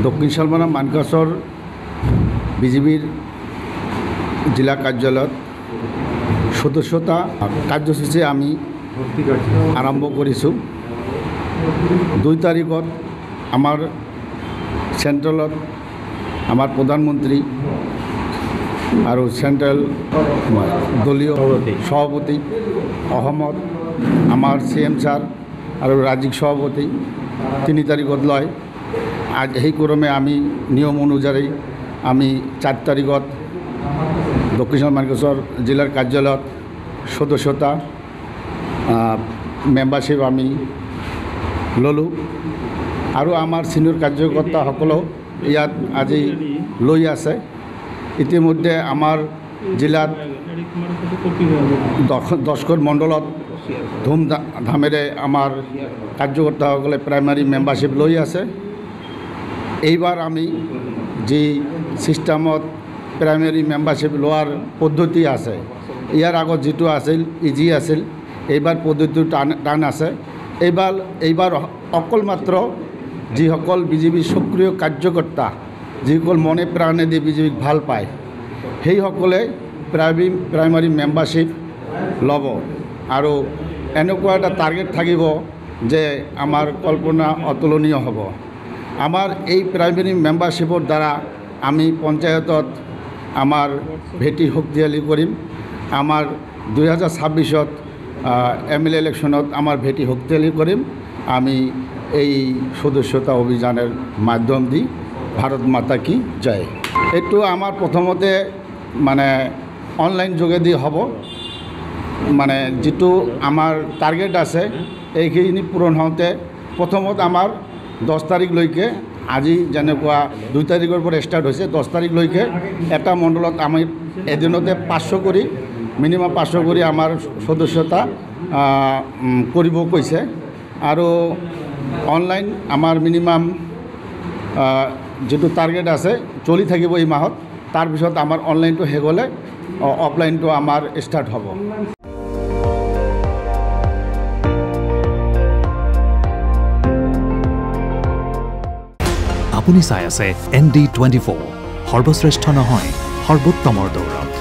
দক্ষিণ শালমৰা মানকাছৰ বিজেপিৰ জিলা কাৰ্যালয়ত সদস্যতা কাৰ্যসূচী আমি আৰম্ভ কৰিছোঁ। 2 তাৰিখত আমাৰ চেণ্ট্ৰেলত আমাৰ প্ৰধানমন্ত্ৰী আৰু চেণ্ট্ৰেল দলীয় সভাপতি, অসমত আমাৰ CM ছাৰ আৰু ৰাজ্যিক সভাপতি 3 তাৰিখত লয়। আজ সেই ক্ৰমে আমি নিয়ম অনুযায়ী আমি 4 তাৰিখত দক্ষিণ মানকাছৰ জিলাৰ কাৰ্যালয়ত সদস্যতা মেম্বাৰশ্বিপ আমি ল'লোঁ আৰু আমাৰ সিনিয়ৰ কাৰ্যকৰ্তাসকলেও ইয়াত আজি লৈ আছে। ইতিমধ্যে আমাৰ জিলাত 10খন মণ্ডলত ধুমধামেৰে আমাৰ কাৰ্যকৰ্তাসকলে প্ৰাইমাৰী মেম্বাৰশ্বিপ লৈ আছে। এইবাৰ আমি যি ছিষ্টেমত প্ৰাইমাৰী মেম্বাৰশ্বিপ লোৱাৰ পদ্ধতি আছে, ইয়াৰ আগত যিটো আছিল ইজি আছিল, এইবাৰ পদ্ধতিটো টান আছে। এইবাৰ অকল মাত্ৰ যিসকল বিজেপিৰ সক্ৰিয় কাৰ্যকৰ্তা, যিসকল মনে প্ৰাণেদি বিজেপিক ভাল পায়, সেইসকলে প্ৰাইমাৰী মেম্বাৰশ্বিপ ল'ব আৰু এনেকুৱা এটা টাৰ্গেট থাকিব যে আমাৰ কল্পনা অতুলনীয় হ'ব। আমাৰ এই প্ৰাইমাৰী মেম্বাৰশ্বিপৰ দ্বাৰা আমি পঞ্চায়তত আমাৰ ভেটি শক্তিশালী কৰিম। আমাৰ 2026ত MLA ইলেকশ্যনত আমাৰ ভেটি শক্তিশালী কৰিম। আমি এই সদস্যতা অভিযানেৰ মাধ্যম দি ভাৰত মাতা কি জয়। এইটো আমাৰ প্ৰথমতে মানে অনলাইন যোগেদি হ'ব। মানে যিটো আমাৰ টাৰ্গেট আছে এইখিনি পূৰণ হওঁতে প্ৰথমত আমাৰ 10 তাৰিখলৈকে, আজি যেনেকুৱা 2 তাৰিখৰ পৰা ষ্টাৰ্ট হৈছে, 10 তাৰিখলৈকে এটা মণ্ডলত আমি এদিনতে 500 কৰি মিনিমাম 500 কৰি আমাৰ সদস্যতা কৰিব কৈছে। আৰু অনলাইন আমাৰ মিনিমাম যেটো টাৰ্গেট আছে চলি থাকিব এই মাহত। তাৰপিছত আমাৰ অনলাইনটো শেষ হ'লে অফলাইনটো আমাৰ ষ্টাৰ্ট হ'ব। আপুনি চাই আছে ND24, সৰ্বশ্ৰেষ্ঠ নহয় সৰ্বোত্তমৰ দৌৰত।